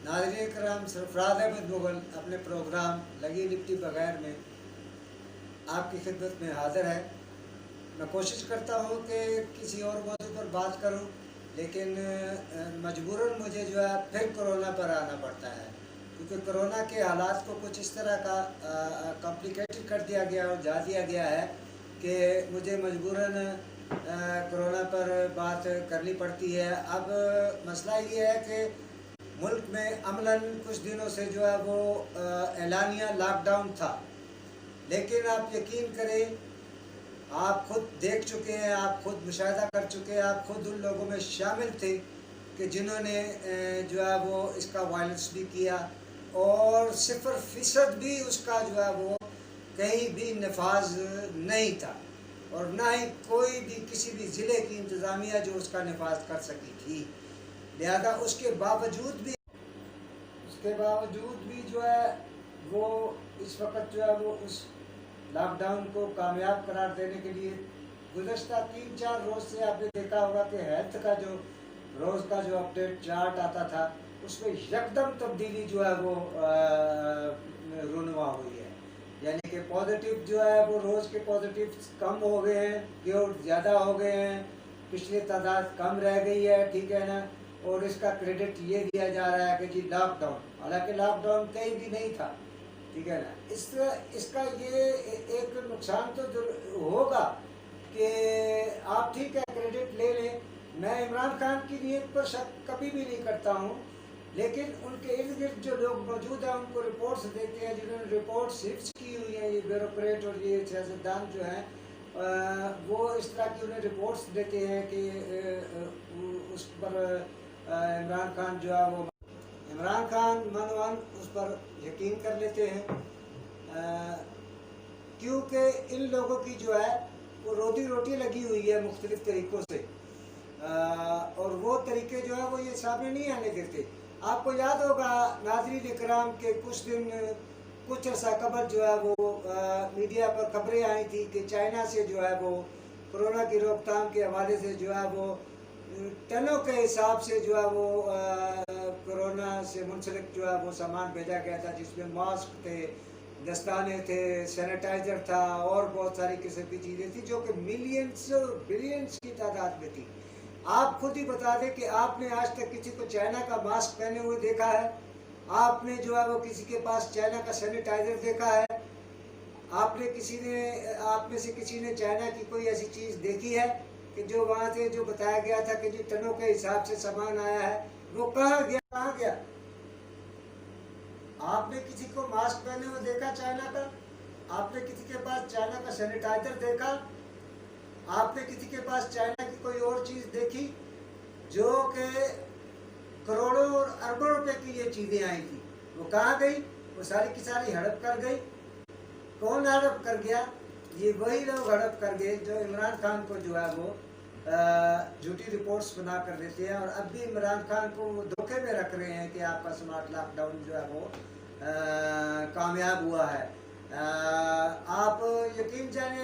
नाज़रीन करम, सरफराज अहमद मुगल अपने प्रोग्राम लगी लिपटी बगैर में आपकी खिदमत में हाज़िर है। मैं कोशिश करता हूँ कि किसी और मौजू पर बात करूँ, लेकिन मजबूरन मुझे जो है फिर कोरोना पर आना पड़ता है, क्योंकि कोरोना के हालात को कुछ इस तरह का कॉम्प्लिकेटेड कर दिया गया और जा दिया गया है कि मुझे मजबूरन कोरोना पर बात करनी पड़ती है। अब मसला ये है कि मुल्क में अमलन कुछ दिनों से जो है वो एलानिया लॉकडाउन था, लेकिन आप यकीन करें, आप खुद देख चुके हैं, आप खुद मुशाहिदा कर चुके हैं, आप खुद उन लोगों में शामिल थे कि जिन्होंने जो है वो इसका वायलेंस भी किया, और 0% भी उसका जो है वो कहीं भी नफाज नहीं था, और ना ही कोई भी किसी भी ज़िले की इंतज़ामिया जो उसका नफाज कर सकी थी। लिहाजा उसके बावजूद भी जो है वो इस वक्त जो है वो उस लॉकडाउन को कामयाब करार देने के लिए गुज़श्ता 3-4 रोज़ से आपने देखा होगा कि हेल्थ का जो रोज़ का जो अपडेट चार्ट आता था, उसमें यकदम तब्दीली जो है वो रुनवा हुई है। यानी कि पॉजिटिव जो है वो रोज़ के पॉजिटिव कम हो गए हैं, क्योर ज़्यादा हो गए हैं, पिछली तादाद कम रह गई है, ठीक है ना। और इसका क्रेडिट ये दिया जा रहा है कि जी लॉकडाउन, हालांकि लॉकडाउन कहीं भी नहीं था, ठीक है ना। इसका ये एक नुकसान तो होगा कि आप ठीक है क्रेडिट ले लें, मैं इमरान खान की नीयत पर शक कभी भी नहीं करता हूँ, लेकिन उनके इर्द गिर्द जो लोग मौजूद हैं उनको रिपोर्ट्स देते हैं, जिन्होंने रिपोर्ट हिफ्ज़ की हुई है, ये ब्यूरोक्रेट और ये सियासतदान जो हैं वो इस तरह की उन्हें रिपोर्ट्स देते हैं कि उस पर इमरान खान जो है वो इमरान खान मनोवन उस पर यकीन कर लेते हैं, क्योंकि इन लोगों की जो है वो रोटी रोटी लगी हुई है मुख्तलिफ तरीक़ों से, और वो तरीके जो है वो ये सामने नहीं आने देते। आपको याद होगा नाज़रीन इकराम के कुछ अर्सा कबल जो है वो मीडिया पर खबरें आई थी कि चाइना से जो है वो कोरोना की रोकथाम के हवाले से जो है वो टनों के हिसाब से जो है वो कोरोना से मुंसलिक जो है वो सामान भेजा गया था, जिसमें मास्क थे, दस्ताने थे, सैनिटाइज़र था और बहुत सारी किस्म की चीज़ें थी जो कि मिलियंस और बिलियंस की तादाद में थी। आप खुद ही बता दें कि आपने आज तक किसी को चाइना का मास्क पहने हुए देखा है? आपने जो है वो किसी के पास चाइना का सैनिटाइज़र देखा है? आप में से किसी ने चाइना की कोई ऐसी चीज़ देखी है कि जो वहाँ से जो बताया गया था कि जो टनों के हिसाब से सामान आया है, वो कहाँ गया? आपने किसी को मास्क पहने हुए देखा चाइना का? आपने किसी के पास चाइना का सैनिटाइज़र देखा? आपने किसी के पास चाइना की कोई और चीज़ देखी? जो कि करोड़ों और अरबों रुपए की ये चीज़ें आई थी, वो कहाँ गई? वो सारी की सारी हड़प कर गई। कौन हड़प कर गया? ये वही लोग हड़प कर गए जो इमरान खान को जो है वो झूठी रिपोर्ट्स बना कर देते हैं, और अब भी इमरान खान को वो धोखे में रख रहे हैं कि आपका स्मार्ट लॉकडाउन जो है वो कामयाब हुआ है। आप यकीन जाने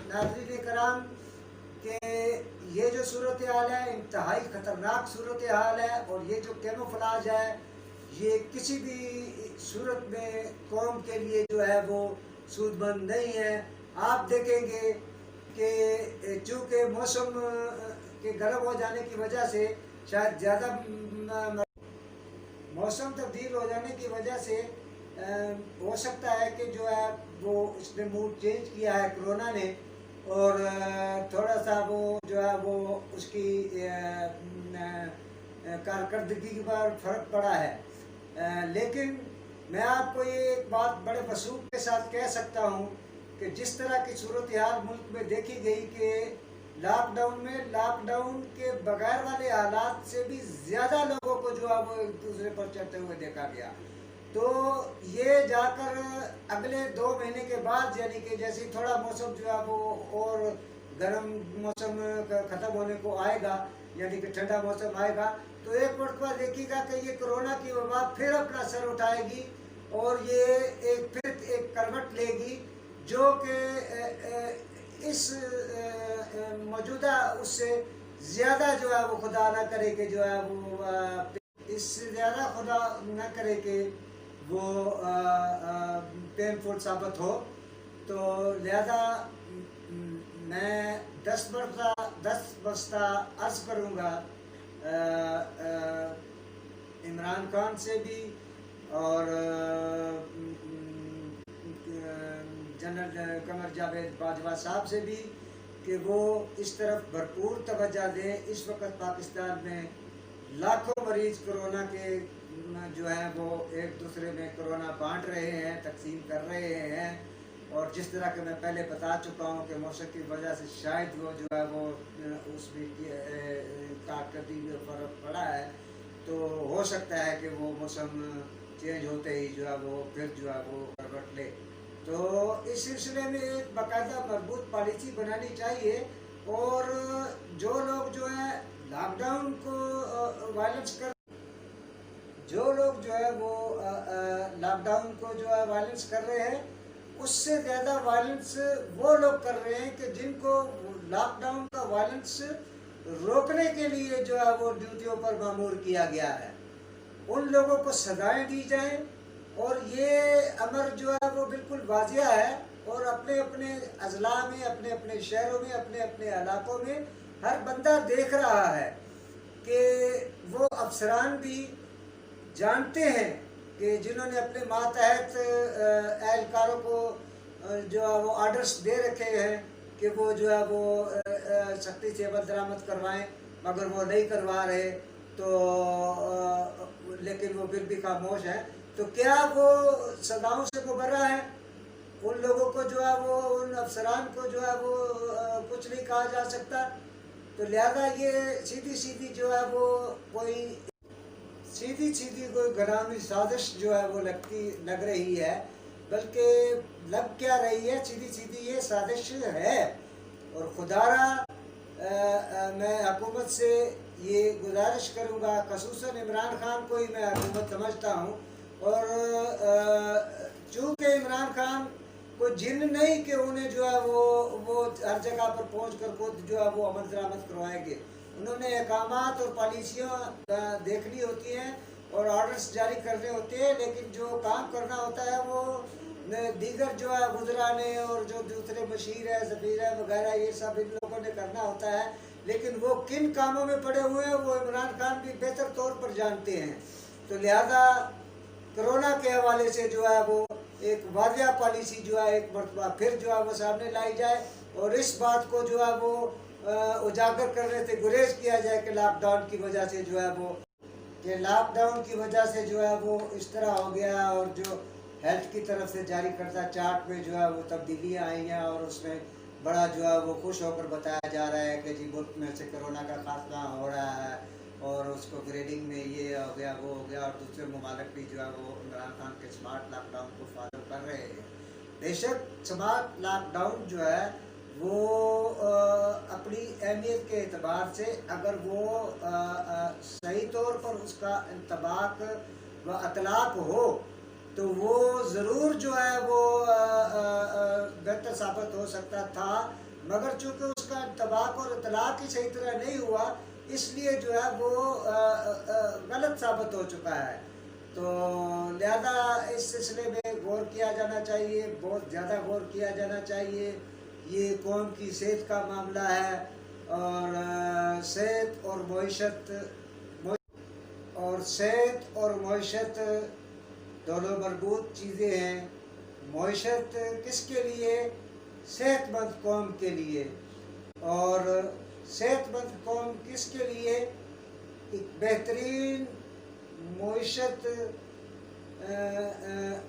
नाज़रीन कराम कि ये जो सूरत हाल है इंतहाई ख़तरनाक सूरत हाल है, और ये जो कैमोफ्लेज है ये किसी भी सूरत में कौम के लिए जो है वो सूदमंद नहीं है। आप देखेंगे कि चूँकि मौसम के गर्म हो जाने की वजह से, शायद ज़्यादा मौसम तब्दील हो जाने की वजह से हो सकता है कि जो है वो इसने मूड चेंज किया है कोरोना ने, और थोड़ा सा वो जो है वो उसकी कारकर्दगी पर फ़र्क पड़ा है। लेकिन मैं आपको ये एक बात बड़े वसूख के साथ कह सकता हूँ कि जिस तरह की सूरत हाल मुल्क में देखी गई कि लॉकडाउन के बगैर वाले हालात से भी ज़्यादा लोगों को जो है वो एक दूसरे पर चढ़ते हुए देखा गया, तो ये जाकर अगले 2 महीने के बाद, यानी कि जैसे थोड़ा मौसम जो है वो और गर्म मौसम ख़त्म होने को आएगा, यानी कि ठंडा मौसम आएगा, तो एक मरतबा देखिएगा कि ये कोरोना की वबा फिर अपना सर उठाएगी और ये फिर एक करवट लेगी जो कि इस मौजूदा उससे ज़्यादा जो है वो खुदा ना करे कि जो है वो اس سے زیادہ خدا نہ کرے کہ وہ پینفل ثابت ہو، تو لہذا میں 10 بستہ عرض کروں گا عمران خان سے بھی اور جنرل قمر جاوید باجوہ صاحب سے بھی کہ وہ اس طرف بھرپور توجہ دیں۔ اس وقت پاکستان میں لاکھوں مریض کرونا کے جو ہیں وہ ایک دوسرے میں کرونا بانٹ رہے ہیں، تقسیم کر رہے ہیں، اور جس طرح کہ میں پہلے بتا چکا ہوں کہ موسم کی وجہ سے شاید وہ جو ہے وہ اس میں کارکردگی میں فرق پڑا ہے، تو ہو سکتا ہے کہ وہ موسم چینج ہوتے ہی جو ہے وہ پھر جو ہے وہ کروٹ لے۔ تو اس سلسلے میں ایک باقاعدہ مربوط پالیسی بنانی چاہیے، اور جو لوگ جو ہے لاک ڈاؤن کو وائلنس کر رہے ہیں، اس سے زیادہ وائلنس وہ لوگ کر رہے ہیں کہ جن کو لاک ڈاؤن کا وائلنس روکنے کے لیے جو ہے وہ ڈیوٹیوں پر مامور کیا گیا ہے، ان لوگوں کو سزائیں دی جائیں۔ اور یہ امر جو ہے وہ بالکل واضح ہے، اور اپنے اپنے اضلاع میں، اپنے اپنے شہروں میں، اپنے اپنے علاقوں میں ہر بندہ دیکھ رہا ہے کہ وہ افسران بھی جانتے ہیں کہ جنہوں نے اپنے ماتحت اہلکاروں کو جو ہے وہ آرڈرز دے رکھے ہیں کہ وہ جو ہے وہ سختی سے عمل درآمد کروائیں، مگر وہ نہیں کروا رہے، تو لیکن وہ پھر بھی خاموش ہیں، تو کیا وہ سزاؤں سے مبرہ ہیں؟ ان لوگوں کو جو ہے وہ، ان افسران کو جو ہے وہ کچھ نہیں کہا جا سکتا۔ تو لہذا یہ سیدھی جو ہے وہ کوئی گرامی سازش جو ہے وہ لگ رہی ہے، بلکہ لگ کیا رہی ہے، سیدھی یہ سازش ہے۔ اور خدارا میں حکومت سے یہ گزارش کروں گا، خصوصاً عمران خان کو ہی میں حکومت سمجھتا ہوں، اور چونکہ عمران خان کو جن نہیں کہ انہیں جو ہے وہ ہر جگہ پر پہنچ کر خود جو ہے وہ عمل درآمد کروائیں گے، انہوں نے احکامات اور پالیسیاں دیکھنی ہوتی ہیں اور آرڈرز جاری کرنے ہوتے ہیں، لیکن جو کام کرنا ہوتا ہے وہ دیگر جو ہے وزراء نے اور جو دوسرے مشیر ہے، سفیر ہے وغیرہ، یہ سب ان لوگوں نے کرنا ہوتا ہے، لیکن وہ کن کاموں میں پڑے ہوئے ہیں وہ عمران خان بھی بہتر طور پر جانتے ہیں۔ تو لہذا کرونا کے حوالے سے جو ہے وہ ایک واضح پالیسی جو ہے ایک مرتبہ پھر جو ہے وہ سامنے لائی جائے، اور اس بات کو جو ہے وہ اجاگر کرنے سے گریز کیا جائے کہ لاک ڈاؤن کی وجہ سے جو ہے وہ اس طرح ہو گیا، اور جو ہیلتھ کی طرف سے جاری کردہ چارٹ میں جو ہے وہ تبدیلیاں آئی ہیں، اور اس میں بڑا جو ہے وہ خوش ہو کر بتایا جا رہا ہے کہ جی ملک میں سے کرونا کا خاتمہ ہو رہا ہے، اور اس کو گریڈنگ میں یہ ہو گیا وہ ہو گیا، اور دوسرے ممالک بھی جو ہے وہ عمران خان کے سمارٹ لاک ڈاؤن کو فالو کر رہے ہیں۔ بے شک سمارٹ لاک ڈاؤن جو ہے وہ اپنی اہمیت کے اعتبار سے اگر وہ صحیح طور پر اس کا انطباق و اطلاق ہو تو وہ ضرور جو ہے وہ بہتر ثابت ہو سکتا تھا، مگر چونکہ اس کا انطباق اور اطلاق ہی صحیح طرح نہیں ہوا، اس لیے جو ہے وہ غلط ثابت ہو چکا ہے۔ تو لہذا اس سلسلے میں غور کیا جانا چاہیے، بہت زیادہ غور کیا جانا چاہیے۔ یہ قوم کی صحت کا معاملہ ہے، اور صحت اور معیشت دونوں مربوط چیزیں ہیں۔ معیشت کس کے لیے؟ صحت مند قوم کے لیے، اور صحت مند قوم کس کے لیے؟ ایک بہترین معیشت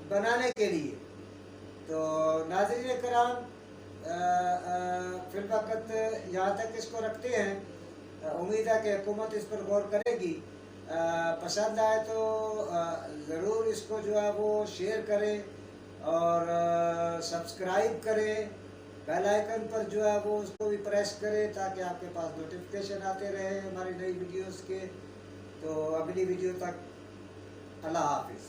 بنانے کے لیے۔ تو ناظرین کرام، فی الوقت یہاں تک اس کو رکھتے ہیں، امید ہے کہ حکومت اس پر غور کرے گی۔ پسند آئے تو ضرور اس کو جو ہے وہ شیئر کریں، اور سبسکرائب کریں، بیل آئیکن پر جو ہے وہ اس کو بھی پریس کریں تاکہ آپ کے پاس نوٹیفیکیشن آتے رہے ہماری نئی ویڈیوز کے۔ تو اگلی ویڈیو تک اللہ حافظ۔